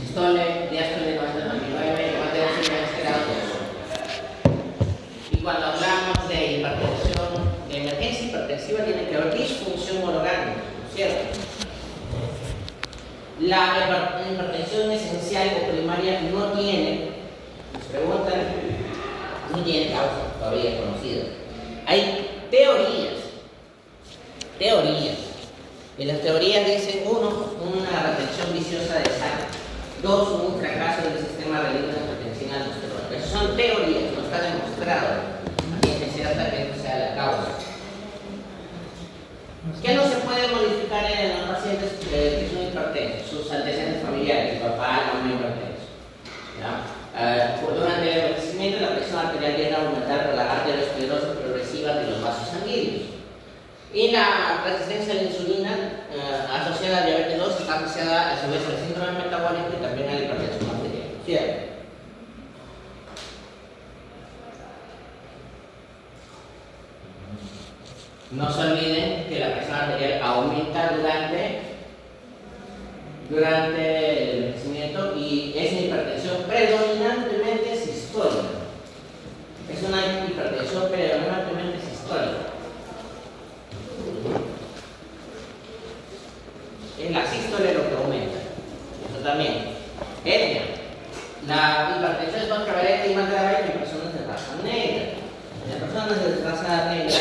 Sistole, diástole 90-99, hipertensión esperado. Y cuando hablamos de hipertensión, de emergencia hipertensiva, tiene que haber disfunción orgánica, ¿cierto? La hipertensión esencial o primaria no tiene, nos preguntan, no tiene causa todavía conocida. Hay teorías. Y las teorías dicen, uno, una retención viciosa de sangre. Dos, un fracaso del sistema renal angiotensina aldosterona. Esas son teorías, no está demostrado a ciencia cierta que esa sea la causa. ¿Qué no se puede modificar en los pacientes que son hipertensos? Sus antecedentes familiares, papá, mamá hipertenso. Durante el envejecimiento, la presión arterial tiende a aumentar por la arteriosclerosis progresiva de los vasos sanguíneos. Y la resistencia a la insulina asociada a diabetes 2 está asociada a su vez al síndrome metabólico y también a la hipertensión arterial. ¿Cierto? No se olviden que la presión arterial aumenta durante el envejecimiento y es una hipertensión predominantemente sistólica. Es una hipertensión predominantemente sistólica. Es la sístole lo que aumenta. Eso también. Etnia. La hipertensión es más prevalente y más grave en personas de raza negra. En personas de raza negra,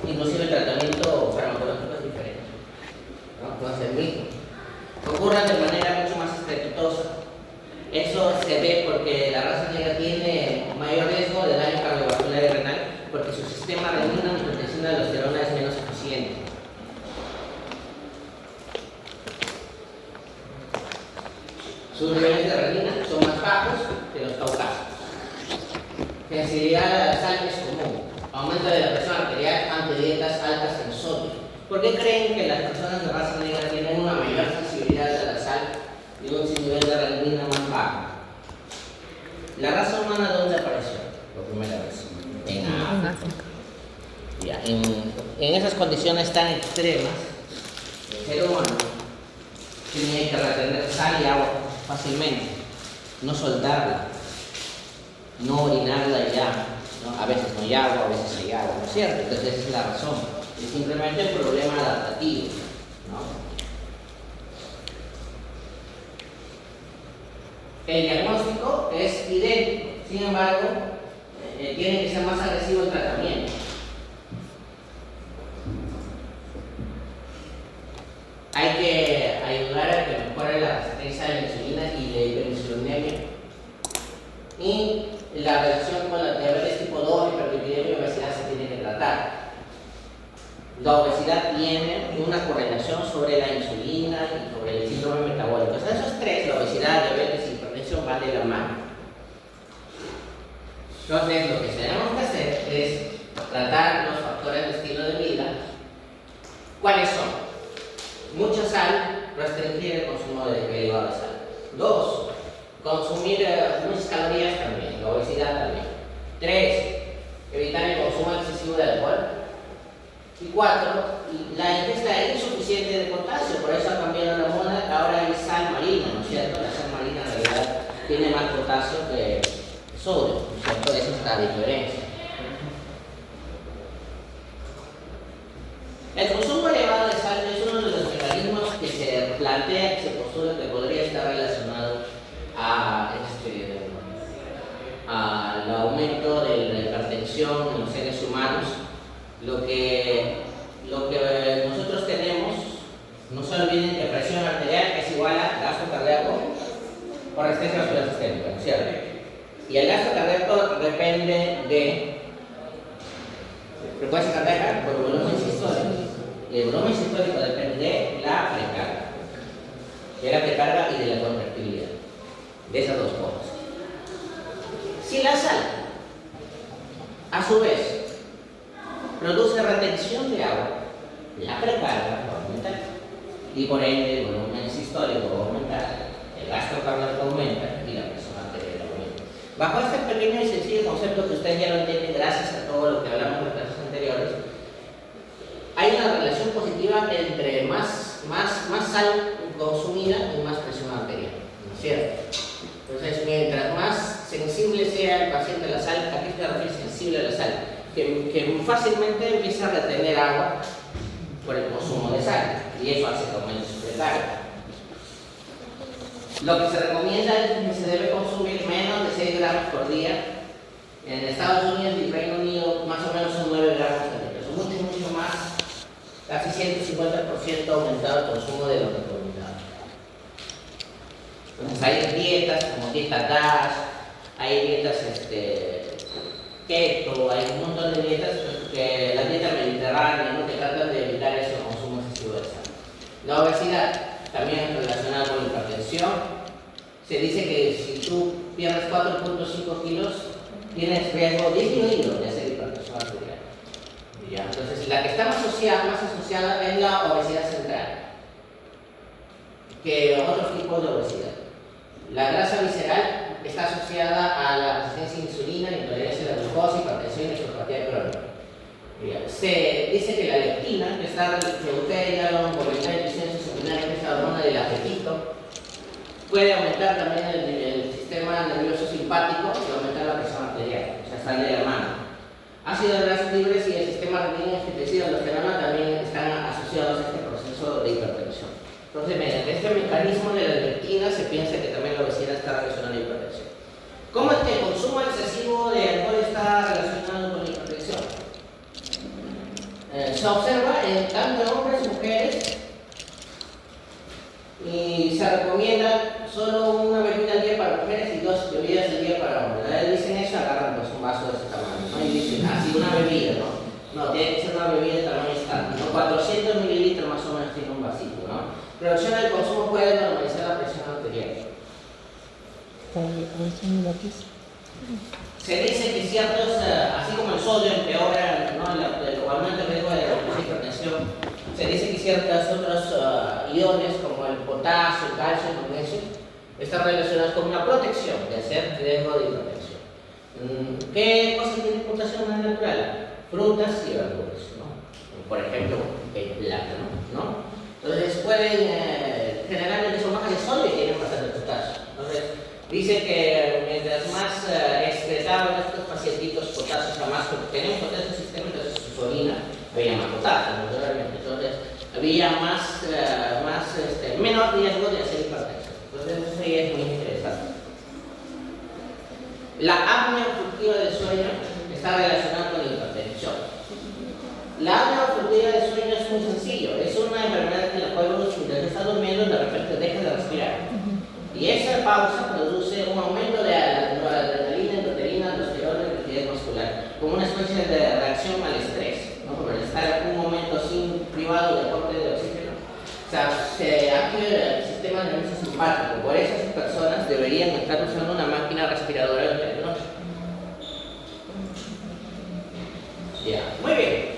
inclusive el tratamiento farmacológico es diferente. No es el mismo. Ocurren de manera mucho más estrepitosa. Eso se ve porque la raza negra tiene mayor riesgo de daño cardiovascular y renal porque su sistema renina angiotensina aldosterona es menos eficiente. Sus niveles de renina son más bajos que los caucásicos. Sensibilidad a la sal es común. Aumento de la presión arterial ante dietas altas en sodio. ¿Por qué creen que las personas de raza negra tienen una mayor sensibilidad a la sal y un nivel de renina más bajo? ¿La raza humana dónde apareció? Por primera vez. En África. Ya, en esas condiciones tan extremas, el ser humano tenía que retener sal y agua fácilmente, no soltarla, no orinarla ya, ¿no? A veces no hay agua, a veces hay agua, ¿no es cierto? Entonces esa es la razón, es simplemente el problema adaptativo, ¿no? El diagnóstico es idéntico, sin embargo, tiene que ser más agresivo el tratamiento. Hay que ayudar a que mejore la resistencia a la insulina y la hiperinsulinemia. Y la relación con la diabetes tipo 2, hiperlipidemia y obesidad se tiene que tratar. La obesidad tiene una correlación sobre la insulina y sobre el síndrome metabólico. O sea, esos tres, la obesidad, diabetes y hipertensión, van de la mano. Entonces, lo que tenemos que hacer es tratar los factores de estilo de vida. ¿Cuáles son? Mucha sal, restringir el consumo de derivado de sal. 2. Consumir muchas calorías también, la obesidad también. 3. Evitar el consumo excesivo de alcohol. Y 4. La ingesta es insuficiente de potasio, por eso ha cambiado la moda, ahora hay sal marina, ¿no es cierto? La sal marina en realidad tiene más potasio que sodio, ¿no es cierto? Esa es la diferencia. El consumo elevado de sal es uno de los mecanismos que se plantea, que se postula que podría estar relacionado al aumento de la hipertensión en los seres humanos. Lo que nosotros tenemos, no se olviden que presión arterial es igual a gasto cardíaco por resistencia vascular sistémica, ¿no es cierto? Y el gasto cardíaco depende de frecuencia cardíaca por volumen sistólico. Y el volumen sistólico depende de la precarga y de la contractilidad. De esas dos cosas. Si la sal, a su vez, produce retención de agua, la precarga va a aumentar. Y por ende el volumen sistólico va a aumentar, el gasto cardíaco aumenta y la presión arterial aumenta. Bajo este pequeño y sencillo concepto que ustedes ya lo entienden gracias a todo lo que hablamos en las clases anteriores, hay una relación positiva entre más sal consumida y más presión arterial, ¿no es cierto? Entonces, mientras más sensible sea el paciente a la sal, ¿a qué se refiere sensible a la sal? Que fácilmente empieza a retener agua por el consumo de sal, y eso hace que aumente su recarga. Lo que se recomienda es que se debe consumir menos de 6 gramos por día. En Estados Unidos y Reino Unido más o menos son 9 gramos al día, pero mucho más, casi 150% aumentado el consumo de lo recomendado. Entonces hay dietas como dieta DASH, hay dietas keto, hay un montón de dietas que la dieta mediterránea, ¿no?, que tratan de evitar ese consumo excesivo de sal. La obesidad también relacionada con la hipertensión. Se dice que si tú pierdes 4.5 kilos, tienes riesgo disminuido de hacer hipertensión arterial. ¿Ya? Entonces, la que está más asociada es la obesidad central que otros tipos de obesidad. La grasa visceral está asociada a la resistencia a insulina, intolerancia a la glucosa, hipertensión y nefropatía crónica. Se dice que la leptina, que ustedes ya lo han comentado en licencia seminaria, que es la hormona del apetito, puede aumentar también el sistema nervioso simpático y aumentar la presión arterial, o sea, están de la mano. Ácidos grasos libres y el sistema renina-angiotensina-aldosterona también están asociados a este proceso de hipertensión. Entonces, mediante este mecanismo de la leptina se piensa que también la obesidad está relacionada a la hipertensión. ¿Cómo es que el consumo excesivo de alcohol está relacionado con la hipertensión? Se observa en tanto hombres y mujeres, y se recomienda solo una bebida al día para mujeres y 2 bebidas al día para hombres. Dicen eso, agarran pues un vaso de ese tamaño, ¿no? Y dicen, así una bebida, ¿no? No, tiene que ser una bebida de tamaño estándar, ¿no? 400 mililitros más o menos tiene un vasito, ¿no? Reducción del consumo puede normalizar la presión arterial. Se dice que ciertos, así como el sodio empeora, ¿no?, aumenta el riesgo de hipertensión, se dice que ciertos otros iones como el potasio, el calcio, el magnesio están relacionados con una protección de hacer riesgo de hipertensión. ¿Qué cosas tiene potasio más natural? Frutas y verduras, ¿no? Por ejemplo, el plátano, ¿no? Entonces generalmente son bajas de sodio y tienen bastante potasio. Entonces, dice que mientras más excretaban estos pacientitos potasio, o sea, más tenían potasio en el sistema, entonces su orina había más potasio, naturalmente. Entonces, había menor riesgo de hacer hipertensión. Entonces, eso sí es muy interesante. La apnea obstructiva del sueño está relacionada con la hipertensión. La apnea obstructiva del sueño es muy sencillo. Es una enfermedad en la cual uno, mientras está durmiendo, de repente deja de respirar. Y esa pausa produce un aumento de la adrenalina, endotelina, aldosterona y rigidez muscular, como una especie de reacción al estrés, ¿no? Por estar un momento sin privado de aporte de oxígeno. O sea, se activa el sistema nervioso simpático. Por eso esas personas deberían estar usando una máquina respiradora durante la noche. Ya, muy bien.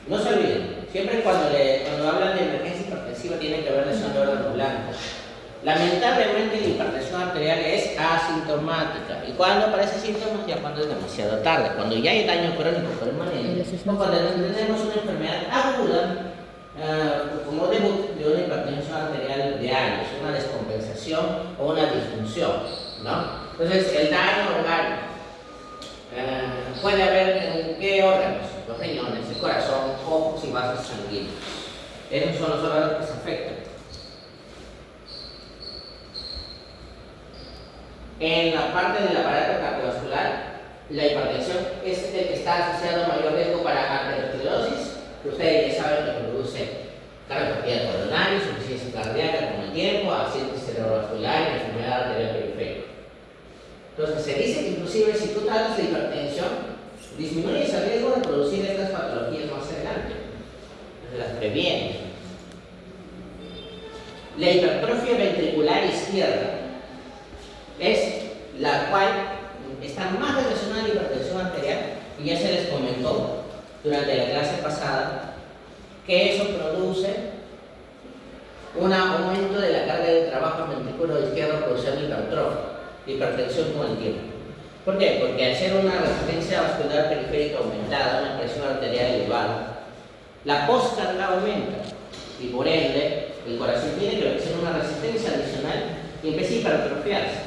No se olviden, siempre cuando hablan de emergencia hipertensiva tienen que ver lesión de órganos blancos. Lamentablemente la hipertensión arterial es asintomática. ¿Y cuando aparecen síntomas? Ya cuando es demasiado tarde, cuando ya hay daño crónico permanente, o cuando tenemos una enfermedad aguda, como debut de una hipertensión arterial de años, una descompensación o una disfunción, ¿no? Entonces, el daño orgánico puede haber en qué órganos: los riñones, el corazón, ojos y vasos sanguíneos. Esos son los órganos que se afectan. En la parte del aparato cardiovascular, la hipertensión es el que está asociado a mayor riesgo para arteriosclerosis, que ustedes ya saben que produce cardiopatía coronaria, insuficiencia cardíaca con el tiempo, accidente cerebrovascular y enfermedad arterial periférica. Entonces, se dice que inclusive si tú tratas de hipertensión, disminuyes el riesgo de producir estas patologías más adelante. Entonces, las previenes. La hipertrofia ventricular izquierda es la cual está más relacionada a la hipertensión arterial, y ya se les comentó durante la clase pasada que eso produce un aumento de la carga de trabajo en el ventrículo izquierdo, produciendo hipertensión con el tiempo. ¿Por qué? Porque al ser una resistencia vascular periférica aumentada, una presión arterial elevada, la poscarga aumenta y por ende el corazón tiene que hacer una resistencia adicional y empieza a hipertrofiarse.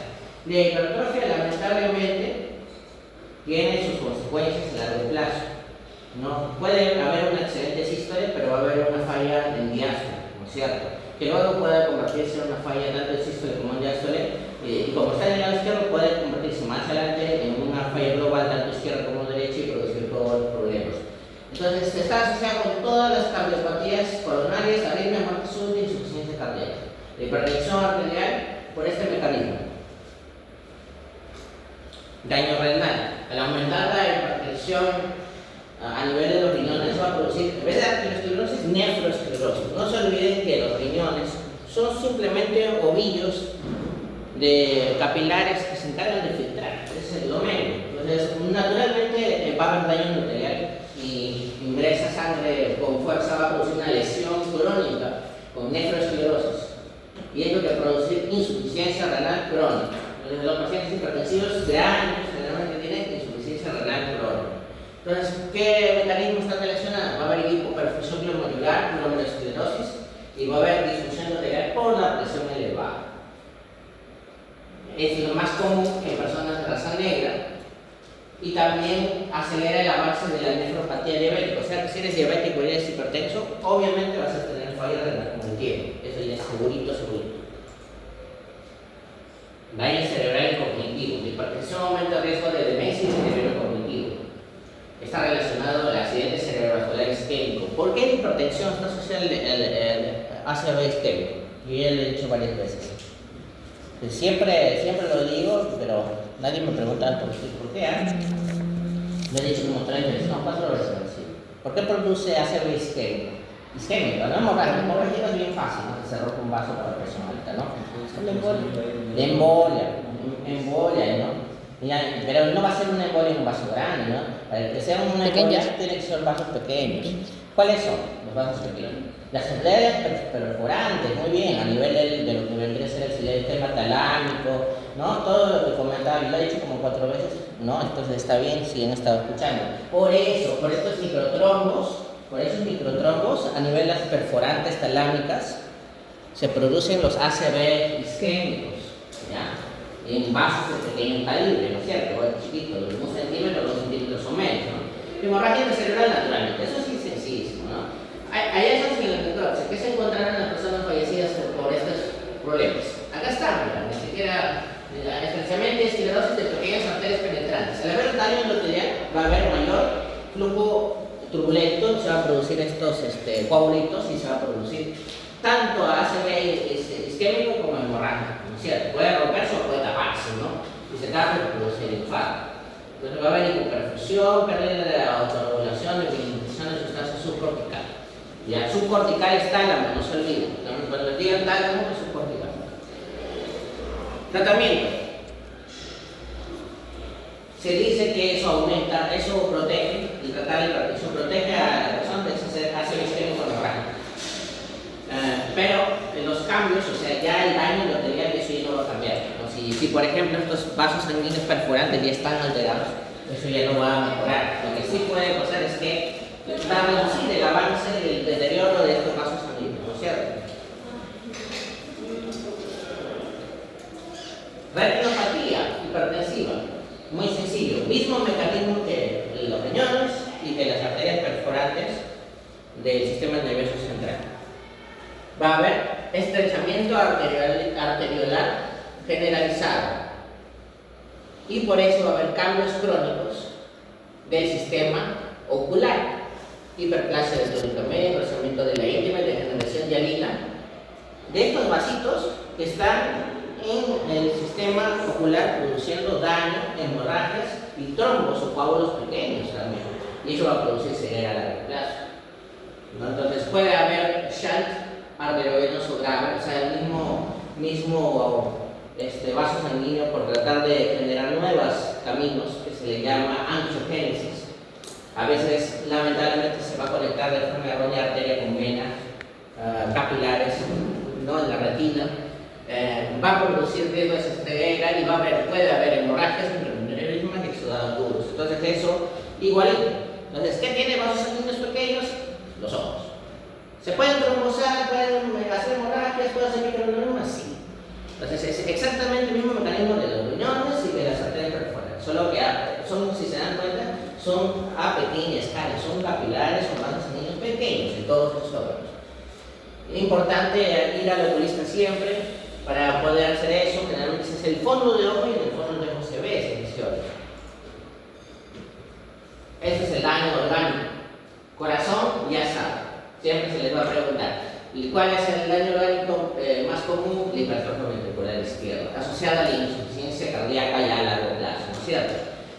La hipertrofia lamentablemente tiene sus consecuencias a largo plazo. ¿No? Puede haber una excelente sístole, pero va a haber una falla en diástole, ¿no es cierto? Que luego puede convertirse en una falla tanto en sístole como en diástole, y como está en el lado izquierdo puede convertirse más adelante en una falla global tanto izquierda como derecha y producir todos los problemas. Entonces está asociado con todas las cardiopatías coronarias, arritmia, muerte súbita y insuficiencia cardíaca. La hipertensión arterial por este mecanismo. Daño renal. Al aumentar la hipertensión a nivel de los riñones va a producir, en vez de arteriosclerosis, nefroesclerosis. No se olviden que los riñones son simplemente ovillos de capilares que se encargan de filtrar, ese es el domenio. Entonces, naturalmente va a haber daño endotelial y ingresa sangre con fuerza, va a producir una lesión crónica con nefroesclerosis. Y es lo que va a producir insuficiencia renal crónica. Entonces, los pacientes hipertensivos de años generalmente tienen insuficiencia renal crónica. Entonces, ¿qué mecanismo está relacionado? Va a haber hipoperfusión glomerular, glomerulosclerosis, y va a haber disfunción endotelial por la presión elevada. Es lo más común en personas de raza negra y también acelera el avance de la nefropatía diabética. O sea que si eres diabético y eres hipertenso, obviamente vas a tener falla renal con el tiempo. Eso ya es segurito. Daño cerebral y cognitivo. La hipertensión aumenta el riesgo de demencia y deterioro cognitivo. Está relacionado al accidente cerebrovascular isquémico. ¿Por qué la hipertensión está asociada al ACV isquémico? Yo ya lo he dicho varias veces. Siempre lo digo, pero nadie me pregunta por qué. Lo he dicho como 3 veces, no, 4 veces. ¿Por qué produce ACV isquémico? Isquémico, ¿no? Hemorragia es bien fácil, ¿no? Se rompe un vaso para la presión alta, ¿no? Embolia, ¿no? Pero no va a ser una embolia en un vaso grande, ¿no? Para que sea una embolia tiene que ser vasos pequeños. ¿Cuáles son los vasos pequeños? Las arterias perforantes, muy bien, a nivel de lo que vendría a ser el sistema talámico, ¿no? Todo lo que comentaba, y lo he dicho como 4 veces, ¿no? Entonces está bien si han estado escuchando. Por estos microtrombos, a nivel de las perforantes talámicas, se producen los ACV isquémicos, ¿ya? En vasos de pequeño calibre, ¿no es cierto? O chiquitos, de 1 centímetro, 2 centímetros o menos, ¿no? Hemorragia cerebral naturalmente, eso sí es sencillísimo, ¿no? Hay esos en la necropsia, ¿qué se encontraron las personas fallecidas por estos problemas? Acá está, mira, ni siquiera estrechamiento y esclerosis de pequeñas arterias penetrantes. Al haber daño endotelial va a haber mayor flujo turbulento, se van a producir estos coágulitos y se va a producir tanto ACV isquémico como hemorrágico, ¿no es cierto? Puede romperse o puede taparse, ¿no? Si se tapa, puede producir infarto. Entonces va a haber hipoperfusión, pérdida de la autorregulación, debilitación de sustancia subcortical. Ya, subcortical es tálamo, no se olviden. Cuando les digan tálamo, es subcortical. Tratamiento. Se dice que eso aumenta, eso protege, y tratar la hipertensión protege a la persona de hacer isquémico hemorrágico. Pero los cambios, o sea, ya el daño endotelial, eso ya no va a cambiar, ¿no? Si por ejemplo estos vasos sanguíneos perforantes ya están alterados, eso ya no va a mejorar. Lo que sí puede pasar es que va a reducir el avance del deterioro de estos vasos sanguíneos, ¿no es cierto? Retinopatía hipertensiva, muy sencillo, mismo mecanismo que los riñones y que las arterias perforantes del sistema nervioso central. Va a haber estrechamiento arteriolar generalizado y por eso va a haber cambios crónicos del sistema ocular, hiperplasia del tórico medio, engrosamiento de la íntima y degeneración hialina de estos vasitos que están en el sistema ocular produciendo daño, hemorragias y trombos o coágulos pequeños también, y eso va a producir ceguera a largo plazo, ¿no? Entonces puede haber shunt arteriovenoso grave, o sea, el mismo vaso sanguíneo por tratar de generar nuevos caminos que se le llama angiogénesis. A veces, lamentablemente, se va a conectar de forma errónea arteria con vena, capilares, ¿no? En la retina. Va a producir riesgo de ceguera y puede haber hemorragias, neurismas y exudados duros. Entonces, eso igualito. Entonces, ¿qué tiene vasos sanguíneos pequeños? los ojos. ¿Se pueden trombosar, pueden hacer hemorragias, pueden hacer microneumomas? Sí. Entonces es exactamente el mismo mecanismo de los riñones y de las arterias perforadas, solo que son, si se dan cuenta, son a pequeña escala, son capilares, son vasos sanguíneos pequeños en todos esos órganos. Es importante ir al oculista siempre para poder hacer eso. Generalmente es el fondo de ojo y en el fondo de ojo se ve esa lesión. Ese es el daño orgánico. Corazón, ya saben, siempre se les va a preguntar. ¿Y cuál es el daño orgánico más común? La hipertrofia ventricular izquierda, asociada a la insuficiencia cardíaca ya a largo plazo, ¿no es cierto?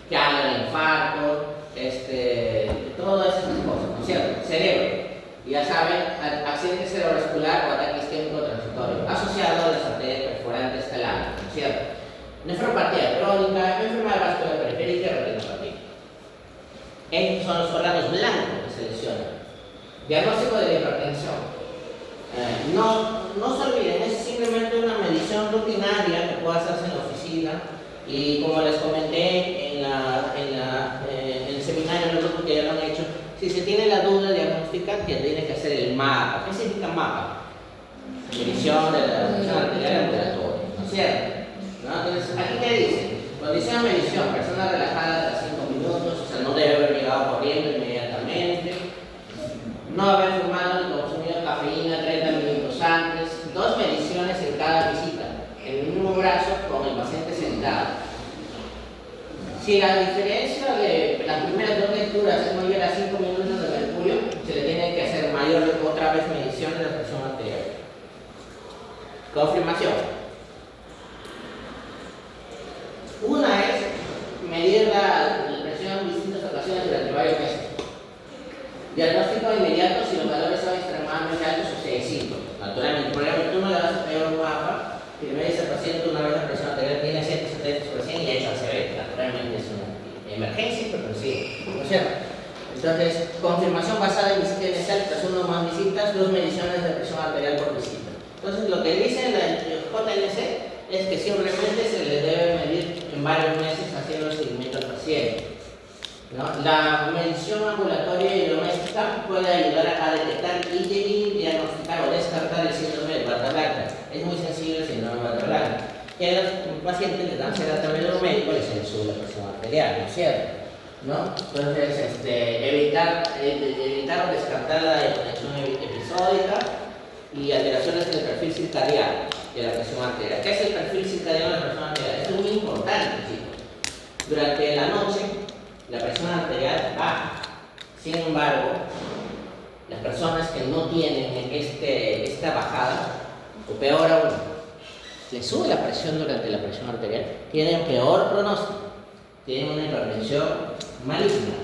Que habla del infarto, todas esas cosas, ¿no es cierto? Cerebro, ya saben, accidente cerebrovascular o ataque isquémico transitorio, asociado a las arterias perforantes talares, ¿no es cierto? Nefropatía crónica, enfermedad vascular periférica y retinopatía. Estos son los órganos blancos que se lesionan. Diagnóstico de la hipertensión. No se olviden, es simplemente una medición rutinaria que puede hacerse en la oficina y como les comenté en el seminario, en el grupo que ya lo han hecho, si se tiene la duda diagnóstica, que tiene que hacer el mapa. ¿Qué significa mapa? Medición de la presión arterial ambulatoria, ¿no es cierto? ¿No? Entonces, aquí me dicen, condición de medición, persona relajada tras 5 minutos, o sea, no debe haber llegado corriendo inmediatamente, no haber fumado ni consumido cafeína 30 minutos antes, 2 mediciones en cada visita, en el mismo brazo con el paciente sentado. Si la diferencia de las primeras 2 lecturas es mayor a 5 minutos de mercurio, se le tiene que hacer otra vez medición de la presión arterial. Confirmación. Una es medir la presión en distintas ocasiones durante varios meses. Diagnóstico inmediato si los valores son extremadamente altos o sencillos. Naturalmente, por ejemplo, tú no le vas a pegar un mapa y le ves al paciente una vez la presión arterial tiene 170% y hecho se ve. Naturalmente es una emergencia, pero sí, ¿no es cierto? Entonces, confirmación basada en visita inicial, tras 1 o más visitas, 2 mediciones de presión arterial por visita. Entonces, lo que dice la JLC es que simplemente se le debe medir en varios meses haciendo el seguimiento al paciente, ¿no? La medición ambulatoria y doméstica puede ayudar a detectar y diagnosticar o descartar el síndrome de bata blanca. Es muy sencillo el síndrome de bata blanca. Que a los pacientes les dan sedatamento médico y se les sube la presión arterial, ¿no es cierto? ¿No? Entonces, evitar o descartar la hipotensión episódica y alteraciones en el perfil circadiano de la presión arterial. ¿Qué es el perfil circadiano de la presión arterial? Esto es muy importante, chicos. Durante la noche, la presión arterial baja. Sin embargo, las personas que no tienen esta bajada, o peor aún, les sube la presión durante la presión arterial, tienen peor pronóstico, tienen una hipertensión maligna,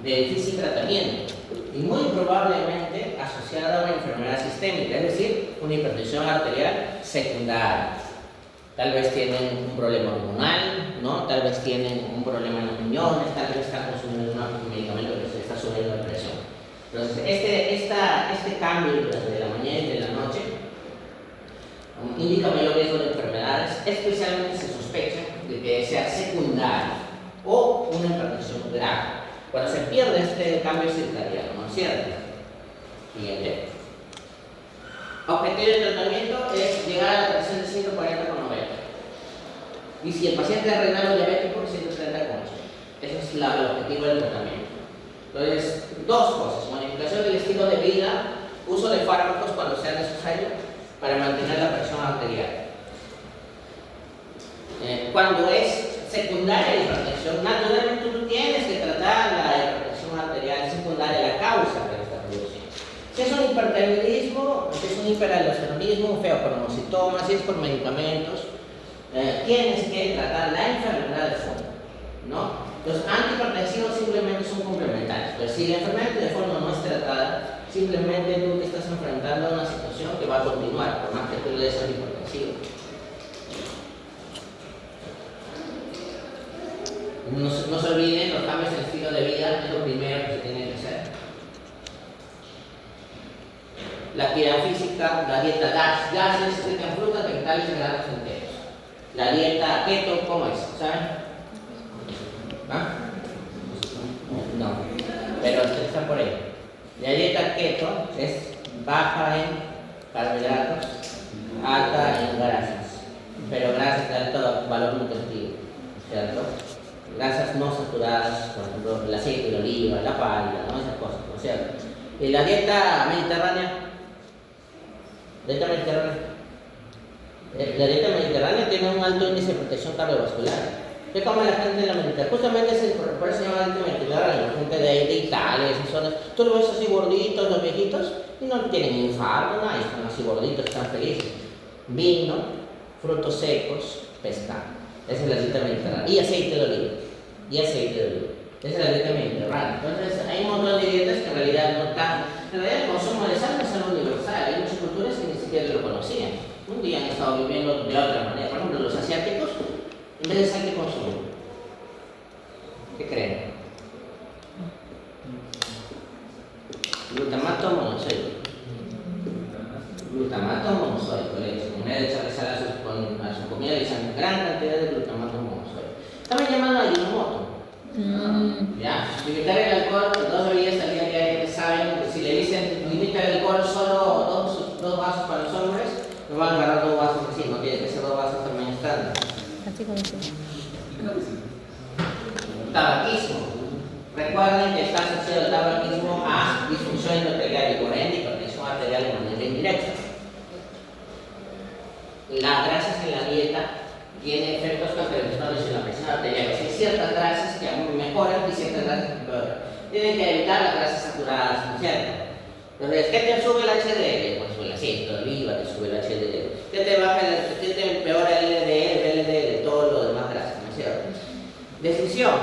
de difícil tratamiento y muy probablemente asociada a una enfermedad sistémica, es decir, una hipertensión arterial secundaria. Tal vez tienen un problema hormonal, ¿no? Tal vez tienen un problema en los riñones, tal vez están consumiendo un medicamento que se está subiendo la presión. Entonces, este cambio durante la mañana y de la noche indica mayor riesgo de enfermedades, especialmente se sospecha de que sea secundaria o una hipertensión grave. Cuando se pierde este cambio circadiano, ¿no es cierto? Siguiente. Objetivo de tratamiento es llegar a la presión de 140/90. Y si el paciente es renal o diabético, 130/80. Ese es el objetivo del tratamiento. Entonces, 2 cosas: modificación del estilo de vida, uso de fármacos cuando sea necesario para mantener la presión arterial. Cuando es secundaria la hipertensión, naturalmente tú tienes que tratar la hipertensión arterial secundaria, la causa que la está produciendo. Si es un hipertiroidismo, si es un hiperaldosteronismo, un feocromocitoma, si es por medicamentos, tienes que tratar la enfermedad de fondo, ¿no? Los antihipertensivos simplemente son complementarios, pero si la enfermedad de fondo no es tratada, simplemente tú te estás enfrentando a una situación que va a continuar, por más que tú le des antihipertensivo. No se olviden, los cambios en el estilo de vida es lo primero que se tiene que hacer. La actividad física, la dieta DASH, gases, rica en frutas, vegetales y granos enteros. La dieta keto, ¿cómo es? ¿Saben? ¿Ah? No, pero están por ahí. La dieta keto es baja en carbohidratos, alta en grasas, pero grasas de alto valor nutritivo, ¿cierto? Grasas no saturadas, por ejemplo, el aceite de oliva, la palta, ¿no? Esas cosas, ¿no es cierto? Y la dieta mediterránea, la dieta mediterránea tiene un alto índice de protección cardiovascular. ¿Qué come la gente en la Mediterránea? Justamente por eso se llama dieta mediterránea. La gente de Italia, esas zonas, tú lo ves así gorditos, los viejitos, y no tienen infarto, nada, están así gorditos, están felices. Vino, frutos secos, pescado. Esa es la dieta mediterránea. Y aceite de oliva. Esa es la dieta mediterránea. Entonces, hay un montón de dietas que en realidad no están. En realidad, el consumo de sal no es algo universal. Hay muchas culturas que ni siquiera lo conocían. Un día han estado viviendo de otra manera. Por ejemplo, los asiáticos, en vez de sal, ¿qué consumen? ¿Qué creen? Glutamato monosódico. Glutamato monosódico. En vez de echarle sal a su comida, le echan gran cantidad de glutamato monosódico. Estamos llamando a Ajinomoto. ¿Ya? Limitar el alcohol, 2 bebidas al día diario, que saben, si le dicen limita el alcohol solo 2 vasos para los hombres, nos van a agarrar 2 vasos así, no tiene que ser 2 vasos también estándar. Así como sí. Tabaquismo. Recuerden que está asociado el tabaquismo a disfunción endotelial y por ende hipertensión arterial de manera indirecta. Las grasas en la dieta tienen efectos cancerígenos en la presión arterial. Hay ciertas grasas que aún mejoran y ciertas grasas que empeoran. Tienen que evitar las grasas saturadas, ¿no es cierto? Entonces, ¿qué te sube el HDL? Pues sube el aceite de oliva, te sube el HDL. ¿Qué te empeora el LDL, todo lo demás grasas, ¿no es cierto? Decisión.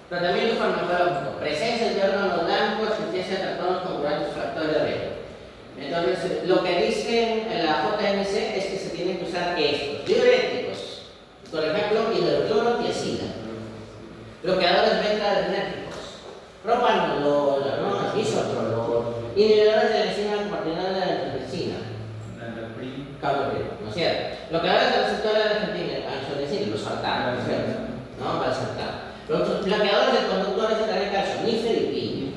Tratamiento farmacológico. Presencia de órganos blancos, presencia de trastornos concurrentes, factores de riesgo. Entonces, lo que dice en la JMC es que se tienen que usar estos diuréticos, por ejemplo, hidroclorotiazida, bloqueadores beta-adrenérgicos, propanolol, bisoprolol, inhibidores de la enzima compartidora de la angiotensina, ¿no es cierto? Bloqueadores de receptores de la angiotensina, los sartanos, ¿no es cierto? ¿No? Para saltar. Bloqueadores de conductores de la calcio, nifedipine.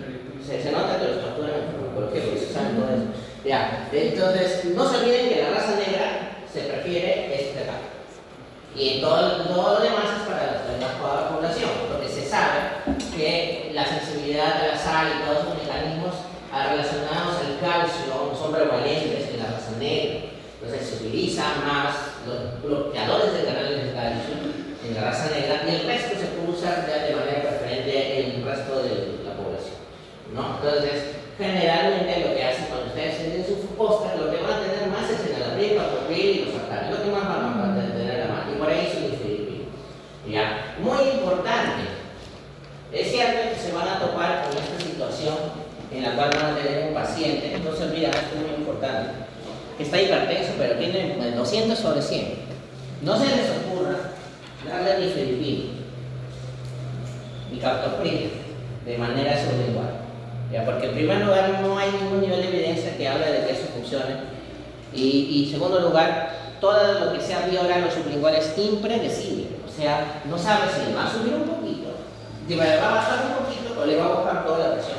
Se nota que los torturan en farmacología porque se saben todo eso. Ya, entonces, no se olviden que la raza negra se prefiere este tratar. Y en todo lo demás es para la población, porque se sabe que la sensibilidad a la sal y todos los mecanismos relacionados al calcio son prevalentes en la raza negra. Entonces se utilizan más los bloqueadores de canales de calcio en la raza negra y el resto se puede usar de manera preferente en el resto de la población, ¿no? Entonces, generalmente lo que hacen cuando ustedes tienen sus postas, lo que van a tener más es en el abril, y los sartanes, lo que más van a tener a la mano, y por ahí su nifedipina. Ya, muy importante, es cierto que se van a topar con esta situación en la cual van a tener un paciente, no se olviden, esto es muy importante, que está hipertenso, pero tiene 200 sobre 100. No se les ocurra darle nifedipina y captopril de manera sublingual. Ya, porque en primer lugar no hay ningún nivel de evidencia que hable de que eso funcione y en segundo lugar, todo lo que sea vía oral o sublingual es impredecible, o sea, no sabe si le va a subir un poquito, si le va a bajar un poquito o le va a bajar toda la presión.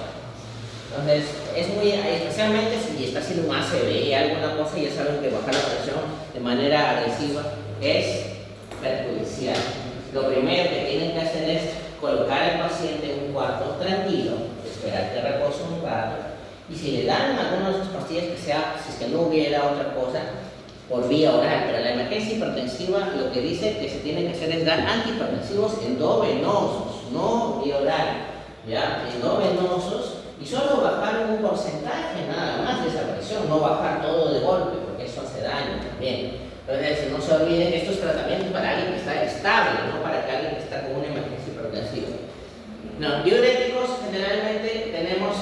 Entonces, es muy, especialmente si está haciendo un ACV, alguna cosa, ya saben que bajar la presión de manera agresiva es perjudicial. Lo primero que tienen que hacer es colocar al paciente en un cuarto tranquilo, esperar que repose un rato, y si le dan alguna de esas pastillas que sea, si es que no hubiera otra cosa, por vía oral, pero la emergencia hipertensiva lo que dice que se tiene que hacer es dar antihipertensivos endovenosos, no vía oral, ¿ya? Endovenosos, y solo bajar un porcentaje nada más de esa presión, no bajar todo de golpe, porque eso hace daño también. Entonces, no se olviden que estos tratamientos para alguien que está estable, no para alguien que está con una emergencia hipertensiva. No, diuréticos, generalmente tenemos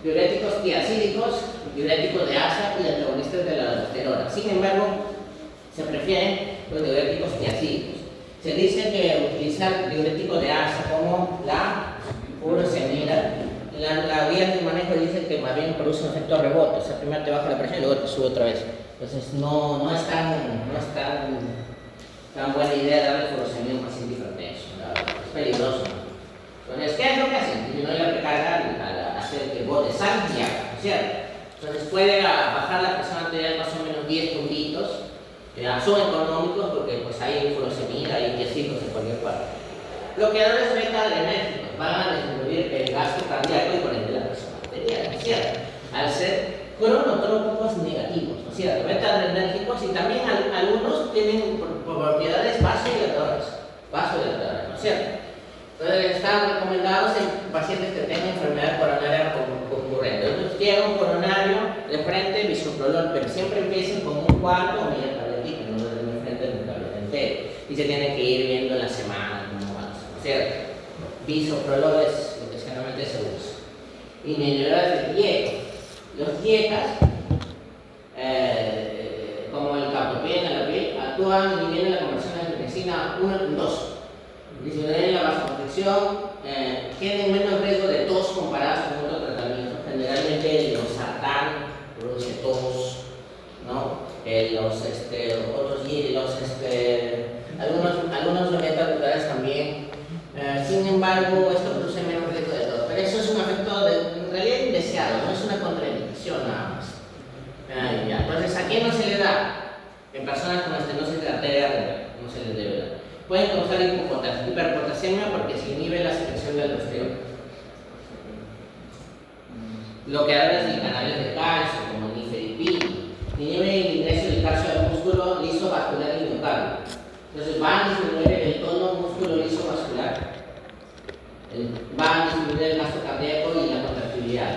diuréticos tiacídicos, diuréticos de asa y antagonistas de la aldosterona. Sin embargo, se prefieren los diuréticos tiacídicos. Se dice que utilizar diuréticos de asa como la furosemida, la guía de manejo dice que más bien produce un efecto rebote, o sea, primero te baja la presión y luego te sube otra vez. Entonces no es tan buena idea darle furosemida a un paciente hipertenso, es peligroso. Entonces, ¿qué es lo que hacen? Disminuir la precarga al hacer que bote sangre y agua. cierto? Entonces puede bajar la presión arterial más o menos 10 puntitos. Son económicos porque pues hay furosemida, hay quesitos en cualquier parte. Bloqueadores beta-adrenérgicos van a disminuir el gasto cardíaco y por ende la presión arterial, ¿no es cierto? Al ser cronotrópicos negativos, ¿no es cierto? Beta-adrenérgicos y también algunos tienen propiedades vasodilatadoras, ¿no es cierto? Entonces están recomendados en pacientes que tengan enfermedad coronaria concurrente. Entonces llega un coronario de frente, bisoprolol, pero siempre empiecen con un cuarto o media tabletita, no de frente de un tableta entero. Y se tienen que ir viendo en la semana cómo van, ¿no es cierto? Bisoprolol es lo que generalmente se usa. Inhibidores de TIECA. Los TIECAs, como el captopril en la piel, actúan inhibiendo la conversión de angiotensina 1 en 2. Disminuyen la vasoconstricción, tienen menos riesgo de tos comparadas con otro tratamiento. Generalmente los sartán produce tos, ¿no? Algunos beta-glucanados también. Sin embargo, esto produce menos riesgo de tos. Pero eso es un efecto en realidad indeseado, no es una contraindicación nada más. Entonces, ¿a quién no se le da? En personas con estenosis de arteria renal, no se les debe dar. Pueden causar hiperpotasemia porque se inhibe la secreción de aldosterona. Bloqueadores de canales de calcio, como el nifedipino, inhiben el ingreso del calcio al músculo liso vascular y miocardio. Entonces van a disminuir el tono músculo liso vascular, van a disminuir el gasto cardíaco y la contractilidad.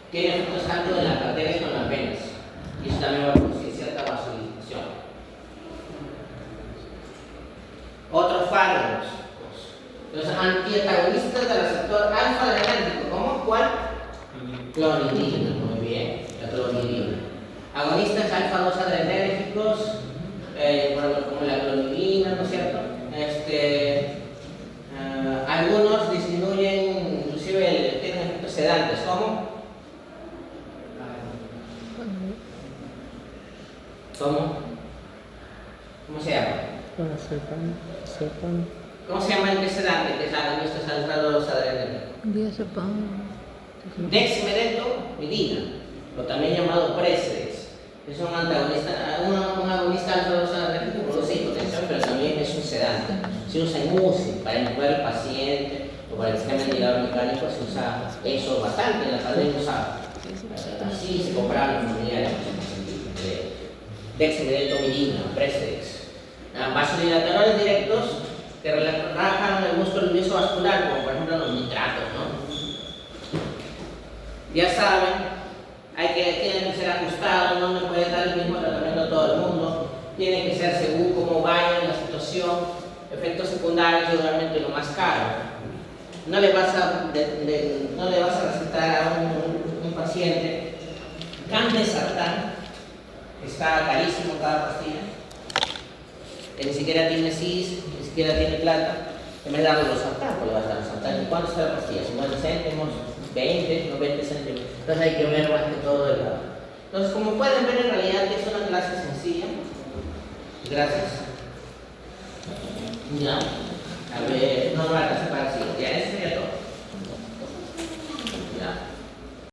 Tiene efectos tanto en las arterias como en las venas, y eso también va a producir cierta vasodilatación. Otros fármacos, los antiantagonistas del receptor alfa-adrenérgico, ¿cómo? ¿Cuál? Clonidina, muy bien, la clonidina. Agonistas alfa-2 adrenérgicos, como la clonidina, ¿no es cierto? Algunos disminuyen, inclusive tienen efectos sedantes, ¿cómo? ¿Cómo se llama? ¿Cómo se llama el sedante que es agonista alfa-2 adrenérgico? Dexmedetomidina, o también llamado Precedex. Es un antagonista, un agonista alfa-2 adrenérgico, produce hipotensión, pero también es un sedante. Se usa en UCI para intubar al paciente o para el sistema ventilador mecánico, se usa eso bastante, en la pandemia usaba. Así se compraban los familiares. Dexmedetomidina, Precedex. Vasodilatadores directos que relajan el músculo liso vascular, como por ejemplo los nitratos, ¿no? Ya saben, tienen que ser ajustados, no me puede dar el mismo tratamiento a todo el mundo, tiene que ser según cómo vaya la situación, efectos secundarios y obviamente lo más caro. No le vas a recetar a un paciente Candesartán, que está carísimo cada pastilla, que ni siquiera tiene CIS, ni siquiera tiene plata, en vez de darle los sartán, pues le vas a dar los sartán. ¿Cuánto está la pastilla? 50 céntimos, 20, no 20 céntimos. Entonces hay que ver más que todo el lado. Entonces, como pueden ver, en realidad es una clase sencilla. Gracias. Ya. A ver.